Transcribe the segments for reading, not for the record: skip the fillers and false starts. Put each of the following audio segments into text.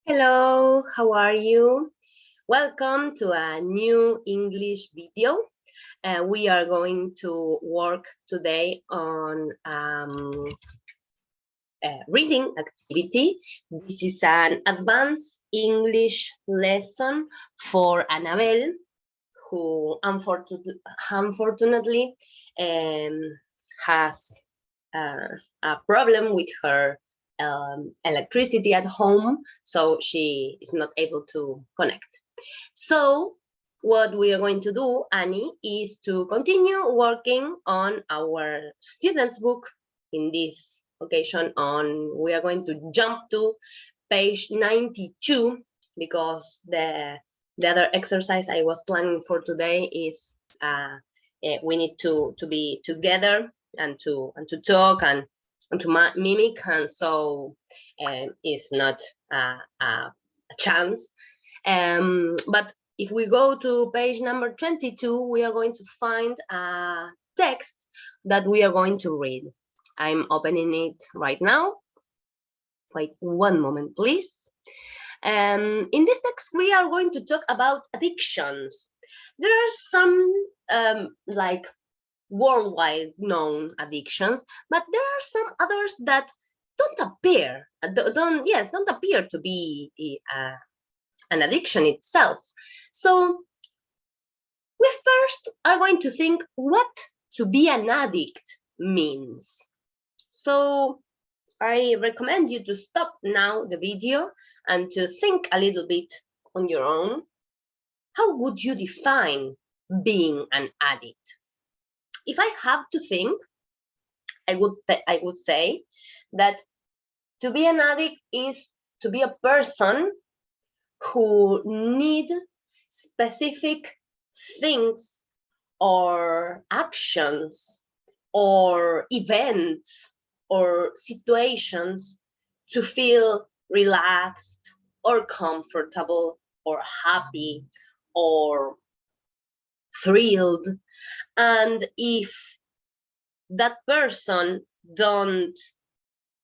Hello, how are you? Welcome to a new English video. We are going to work today on a reading activity. This is an advanced English lesson for Annabelle, who unfortunately has a problem with her electricity at home, so she is not able to connect. So what we are going to do, Annie, is to continue working on our students book. In this occasion, we are going to jump to page 92, because the other exercise I was planning for today is we need to be together and to talk and to mimic, and so it's not a chance. But if we go to page number 22, we are going to find a text that we are going to read. I'm opening it right now. Wait one moment, please. In this text, we are going to talk about addictions. There are some like worldwide known addictions, but there are some others that don't appear to be an addiction itself. So we first are going to think what to be an addict means. So I recommend you to stop now the video and to think a little bit on your own. How would you define being an addict? If I have to think, I would say that to be an addict is to be a person who need specific things or actions or events or situations to feel relaxed or comfortable or happy or thrilled. And if that person don't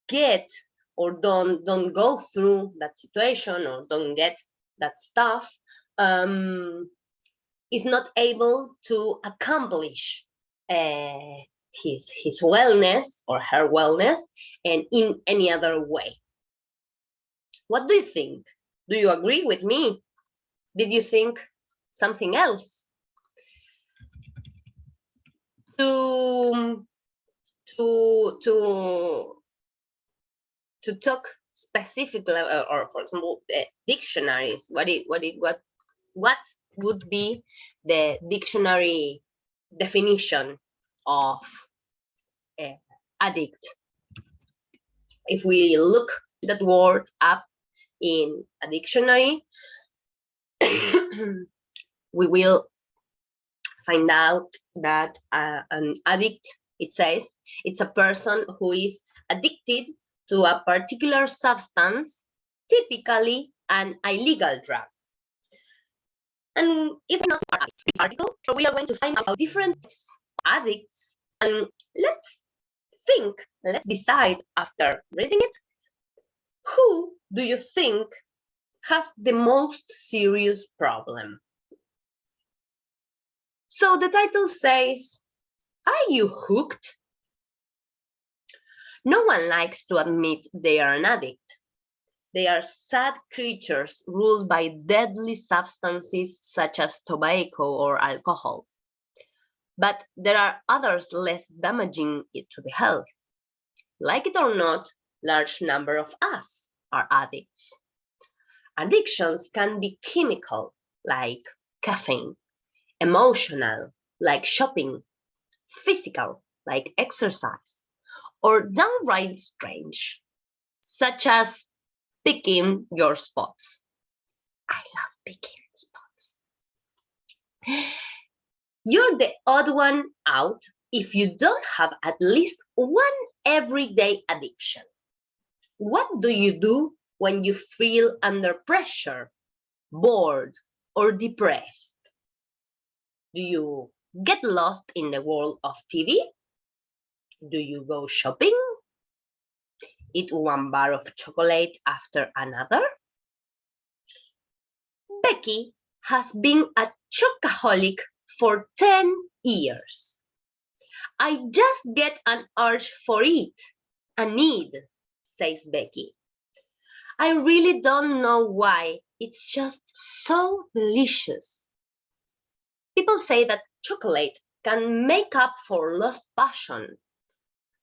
get or don't go through that situation or don't get that stuff, is not able to accomplish his wellness or her wellness and in any other way. What do you think? Do you agree with me? Did you think something else? To talk specifically, or for example, dictionaries. What would be the dictionary definition of addict? If we look that word up in a dictionary, we will find out that an addict, it says, it's a person who is addicted to a particular substance, typically an illegal drug. And if not this article, we are going to find out different types of addicts, and let's decide after reading it, who do you think has the most serious problem? So the title says, are you hooked? No one likes to admit they are an addict. They are sad creatures ruled by deadly substances such as tobacco or alcohol. But there are others less damaging to the health. Like it or not, large number of us are addicts. Addictions can be chemical, like caffeine, emotional, like shopping, physical, like exercise, or downright strange, such as picking your spots. I love picking spots. You're the odd one out if you don't have at least one everyday addiction. What do you do when you feel under pressure, bored, or depressed? Do you get lost in the world of TV? Do you go shopping? Eat one bar of chocolate after another? Becky has been a chocoholic for 10 years. I just get an urge for it, a need, says Becky. I really don't know why, it's just so delicious. People say that chocolate can make up for lost passion.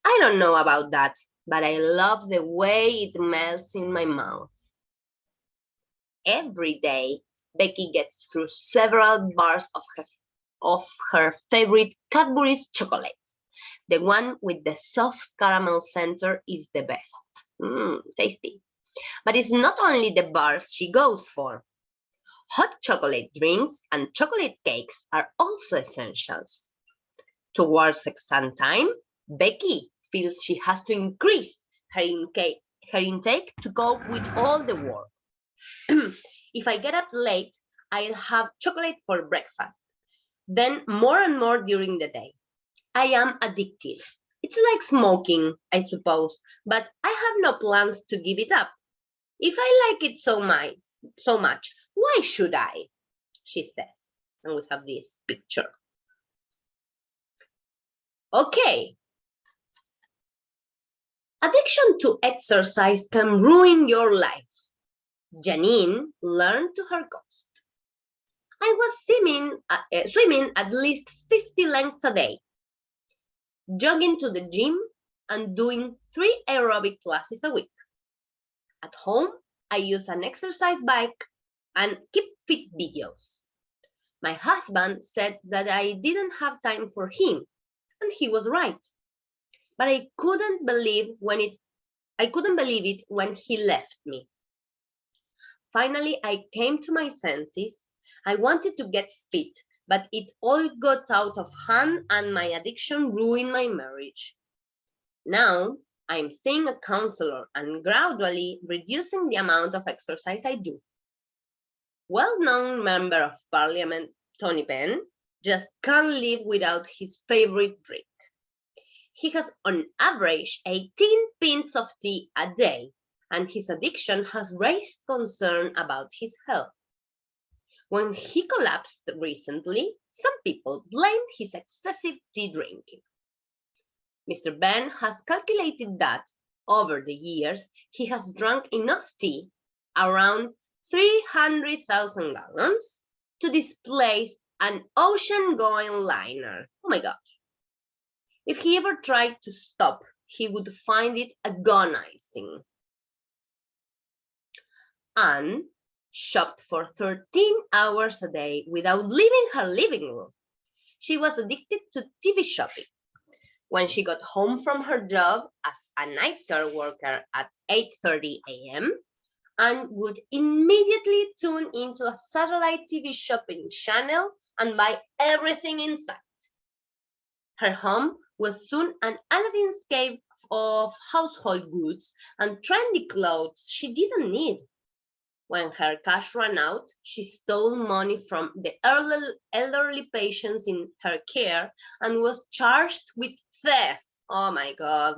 I don't know about that, but I love the way it melts in my mouth. Every day, Becky gets through several bars of her favorite Cadbury's chocolate. The one with the soft caramel center is the best. Tasty. But it's not only the bars she goes for. Hot chocolate drinks and chocolate cakes are also essentials. Towards exam time, Becky feels she has to increase her intake to cope with all the work. If I get up late, I'll have chocolate for breakfast, then more and more during the day. I am addicted. It's like smoking, I suppose, but I have no plans to give it up. If I like it so much, why should I? She says, and we have this picture. Okay. Addiction to exercise can ruin your life. Janine learned to her cost. I was swimming at least 50 lengths a day, jogging to the gym, and doing 3 aerobic classes a week. At home, I use an exercise bike and keep fit videos. My husband said that I didn't have time for him, and he was right. But I couldn't believe it when he left me. Finally, I came to my senses. I wanted to get fit, but it all got out of hand and my addiction ruined my marriage. Now, I'm seeing a counselor and gradually reducing the amount of exercise I do. Well-known member of parliament, Tony Benn, just can't live without his favorite drink. He has on average 18 pints of tea a day, and his addiction has raised concern about his health. When he collapsed recently, some people blamed his excessive tea drinking. Mr. Ben has calculated that, over the years, he has drunk enough tea, around 300,000 gallons, to displace an ocean-going liner. Oh my gosh. If he ever tried to stop, he would find it agonizing. Anne shopped for 13 hours a day without leaving her living room. She was addicted to TV shopping. When she got home from her job as a night care worker at 8:30 a.m., Anne would immediately tune into a satellite TV shopping channel and buy everything in sight. Her home was soon an Aladdin's cave of household goods and trendy clothes she didn't need. When her cash ran out, she stole money from the elderly patients in her care and was charged with theft. Oh my God.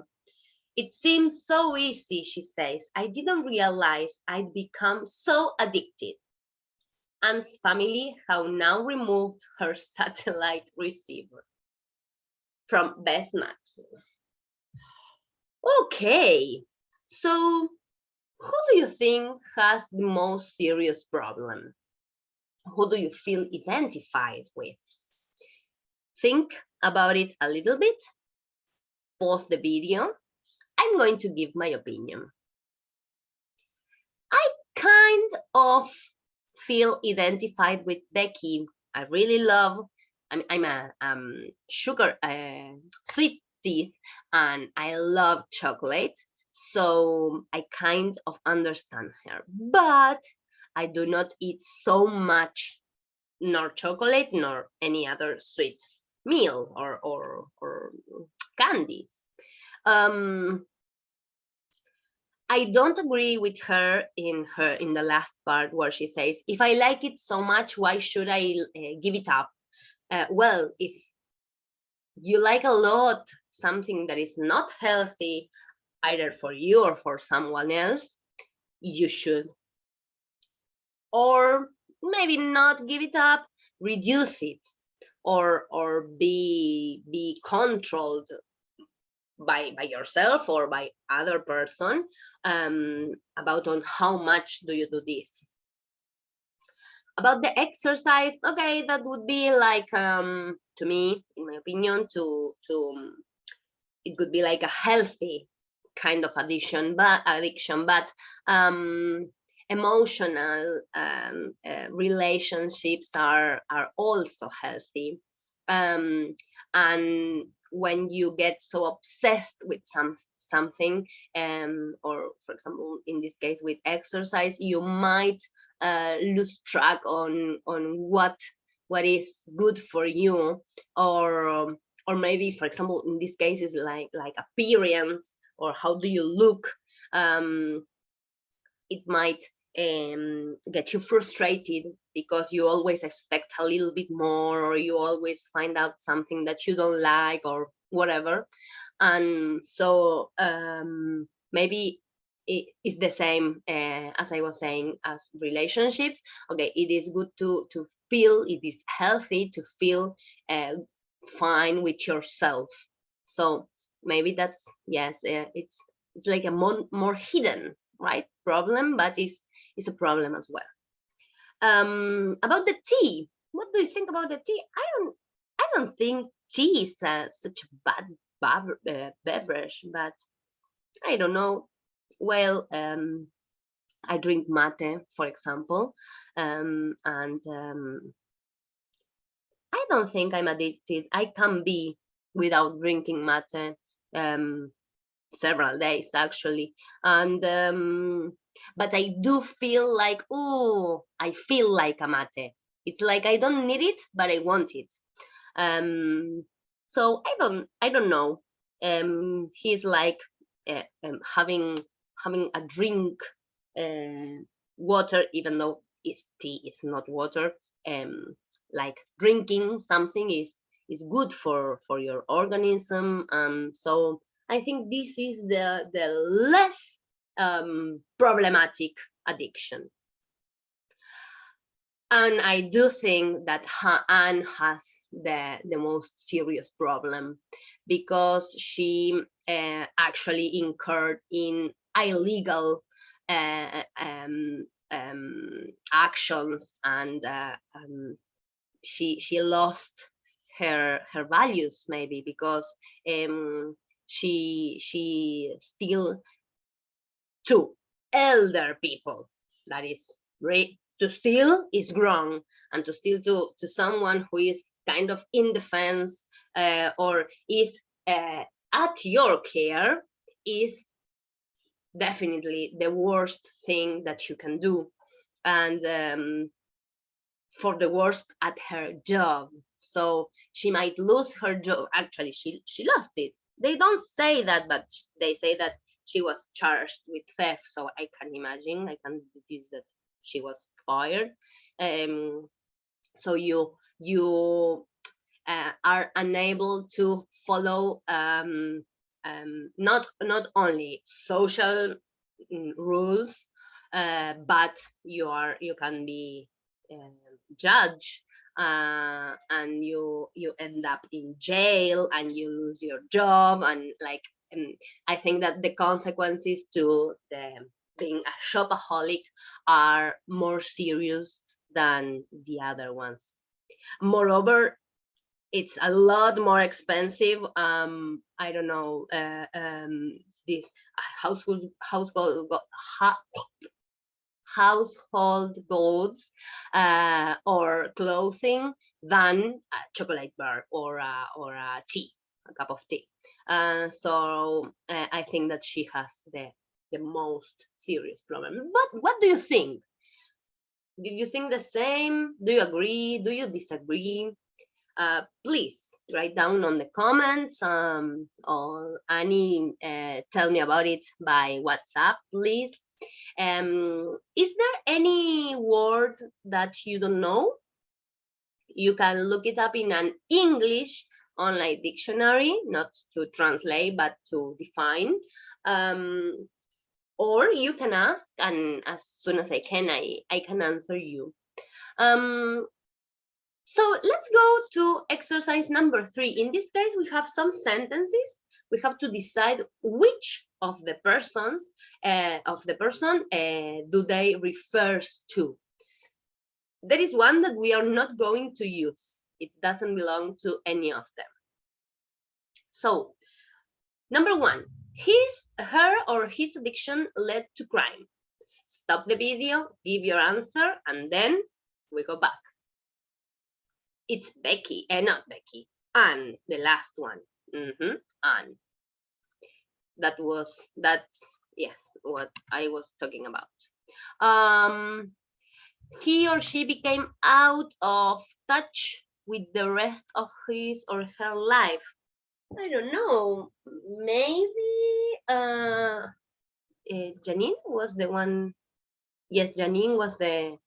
It seems so easy, she says. I didn't realize I'd become so addicted. Anne's family have now removed her satellite receiver from Best Magazine. Okay, so who do you think has the most serious problem? Who do you feel identified with? Think about it a little bit. Pause the video. I'm going to give my opinion. I kind of feel identified with Becky. I really love, I'm a sweet teeth, and I love chocolate. So I kind of understand her, but I do not eat so much, nor chocolate, nor any other sweet meal or candies. I don't agree with her in the last part where she says, if I like it so much, why should I give it up? Well, if you like a lot something that is not healthy, either for you or for someone else, you should. Or maybe not give it up, reduce it, or be controlled by yourself or by other person about on how much do you do this. About the exercise, okay, that would be like to me, in my opinion, it could be like a healthy kind of addiction, but emotional relationships are also healthy, and when you get so obsessed with something, or for example in this case with exercise, you might lose track on what is good for you, or maybe for example in this case is like appearance, or how do you look. It might get you frustrated because you always expect a little bit more, or you always find out something that you don't like or whatever. And so maybe it is the same as I was saying as relationships. Okay, it is good to feel, it is healthy to feel fine with yourself. So maybe that's, yes, it's like a more hidden, right, problem, but it's a problem as well. About the tea, what do you think about the tea? I don't think tea is such a bad beverage, but I don't know. Well, I drink mate, for example, and I don't think I'm addicted. I can be without drinking mate several days actually, and but I do feel like, oh, I feel like a mate. It's like I don't need it, but I want it. So I don't know. He's like having a drink, water, even though it's tea, it's not water. Like drinking something is good for your organism. So I think this is the less problematic addiction. And I do think that Anne has the most serious problem, because she actually incurred in illegal actions, and she lost her values, maybe because she still to elder people. That is, to steal is wrong, and to steal to someone who is kind of in defense or is at your care is definitely the worst thing that you can do. And for the worst at her job, so she might lose her job. Actually, she lost it. They don't say that, but they say that she was charged with theft, so I can imagine, I can deduce that she was fired. So you are unable to follow not only social rules, but you can be judged, and you end up in jail, and you lose your job, and like I think that the consequences to being a shopaholic are more serious than the other ones. Moreover, it's a lot more expensive. I don't know, this household goods or clothing than a chocolate bar or a tea, a cup of tea. So I think that she has the most serious problem. But what do you think? Did you think the same? Do you agree? Do you disagree? Please write down on the comments, or Annie, tell me about it by WhatsApp, please. Is there any word that you don't know? You can look it up in an English online dictionary, not to translate, but to define. Or you can ask, and as soon as I can, I can answer you. So let's go to exercise number 3. In this case, we have some sentences. We have to decide which of the persons do they refers to. There is one that we are not going to use. It doesn't belong to any of them. So, number 1, her or his addiction led to crime. Stop the video, give your answer, and then we go back. It's Becky, not Becky. Anne, the last one. Anne. That's yes, what I was talking about. He or she became out of touch with the rest of his or her life. I don't know. Maybe Janine was the one. Yes, Janine was the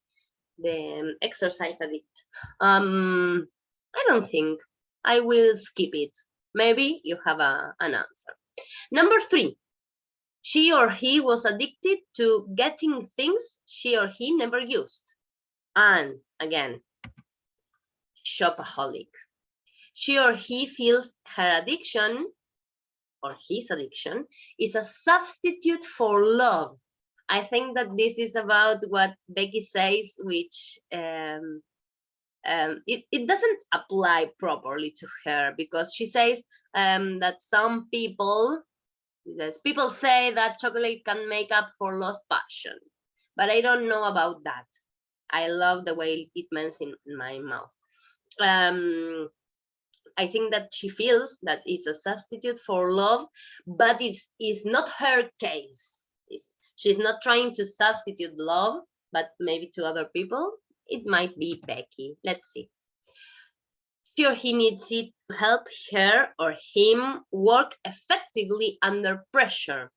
exercise addict. I don't think. I will skip it. Maybe you have an answer. Number 3, she or he was addicted to getting things she or he never used. And again, shopaholic. She or he feels her addiction or his addiction is a substitute for love. I think that this is about what Becky says, which it doesn't apply properly to her, because she says that some people say that chocolate can make up for lost passion, but I don't know about that. I love the way it melts in my mouth. I think that she feels that it's a substitute for love, but it's not her case. She's not trying to substitute love, but maybe to other people. It might be Becky. Let's see. She or he needs it to help her or him work effectively under pressure.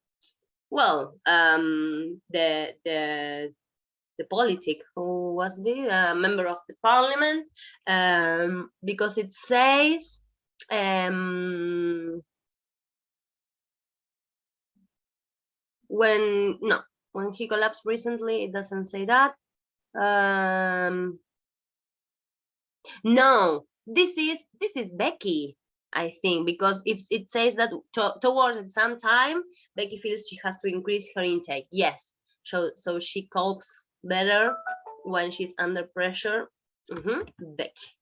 Well, the politic, who was the member of the parliament, because it says when he collapsed recently, it doesn't say that. No, this is Becky, I think, because if it says that towards exam time, Becky feels she has to increase her intake. Yes, so she copes better when she's under pressure. Becky.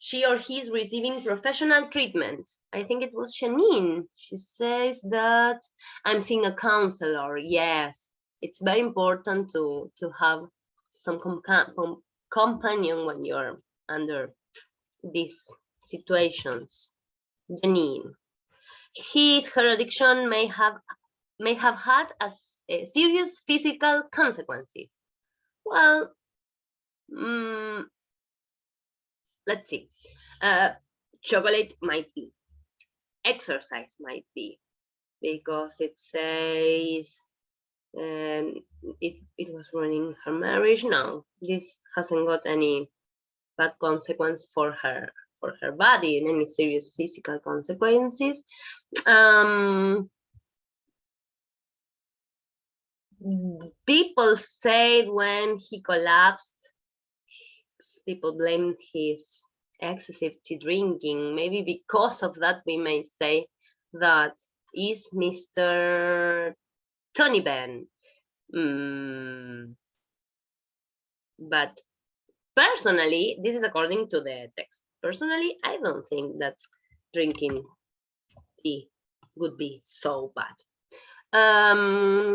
She or he is receiving professional treatment. I think it was Janine. She says that I'm seeing a counselor. Yes, it's very important to have some companion when you're under these situations. Janine. Her addiction may have had a serious physical consequences. Well, let's see. Chocolate might be. Exercise might be, because it says it was ruining her marriage. No, this hasn't got any bad consequence for her body and any serious physical consequences. People said when he collapsed, people blamed his excessive tea drinking. Maybe because of that, we may say that is Mr. Tony Benn. But personally, this is according to the text. Personally, I don't think that drinking tea would be so bad.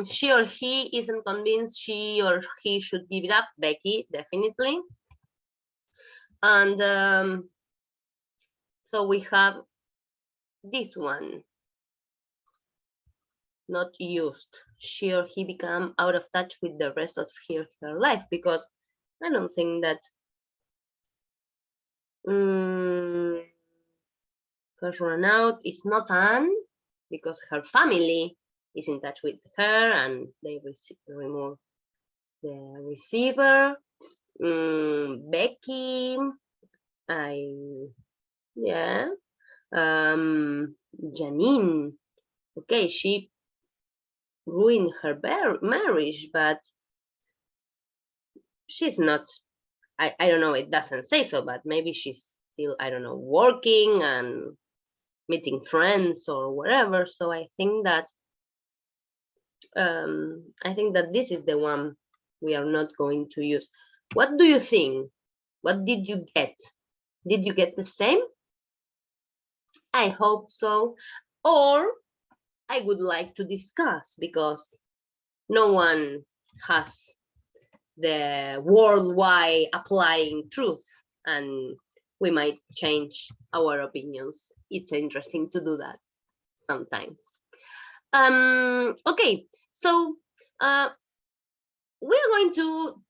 She or he isn't convinced she or he should give it up. Becky, definitely. And so we have this one, not used. She or he become out of touch with the rest of her life, because I don't think that has run out. It's not Anne, because her family is in touch with her and they remove the receiver. Becky, Janine. Okay, she ruin her marriage, but she's not, I don't know, it doesn't say so, but maybe she's still, I don't know, working and meeting friends or whatever. So I think that this is the one we are not going to use. What do you think? What did you get? Did you get the same? I hope so. Or I would like to discuss, because no one has the worldwide applying truth, and we might change our opinions. It's interesting to do that sometimes. Okay, so we're going to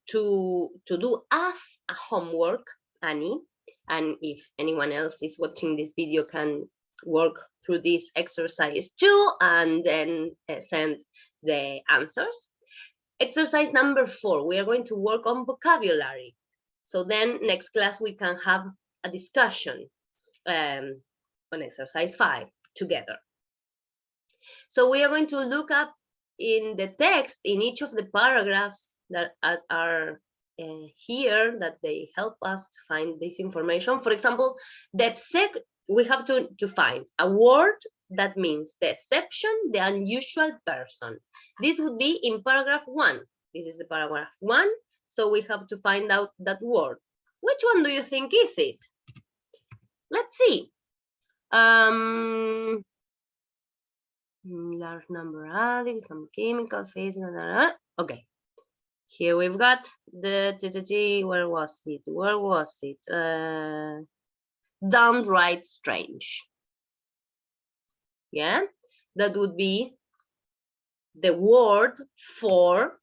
do as a homework, Annie, and if anyone else is watching this video can work through this exercise too, and then send the answers. Exercise number 4, we are going to work on vocabulary. So then next class we can have a discussion on exercise 5 together. So we are going to look up in the text, in each of the paragraphs that are here, that they help us to find this information. For example, we have to find a word that means the exception, the unusual person. This would be in paragraph 1. This is the paragraph 1. So we have to find out that word. Which one do you think is it? Let's see. Large number addicts, some chemical, physical. Okay. Here we've got the where was it? Where was it? Downright strange. Yeah, that would be the word for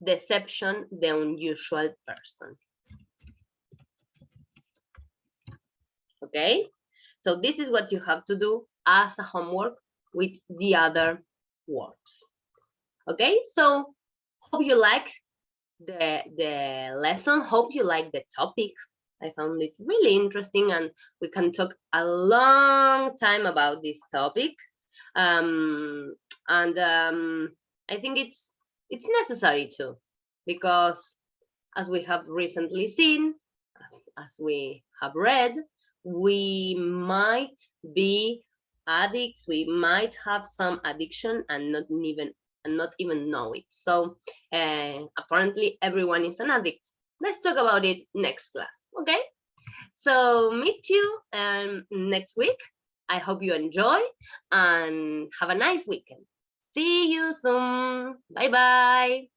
deception, the unusual person. Okay, so this is what you have to do as a homework with the other words. Okay, so hope you like the lesson, hope you like the topic. I found it really interesting, and we can talk a long time about this topic. I think it's necessary too, because as we have recently seen, as we have read, we might be addicts, we might have some addiction and not even know it. So apparently everyone is an addict. Let's talk about it next class. Okay, so meet you next week. I hope you enjoy and have a nice weekend. See you soon. Bye bye.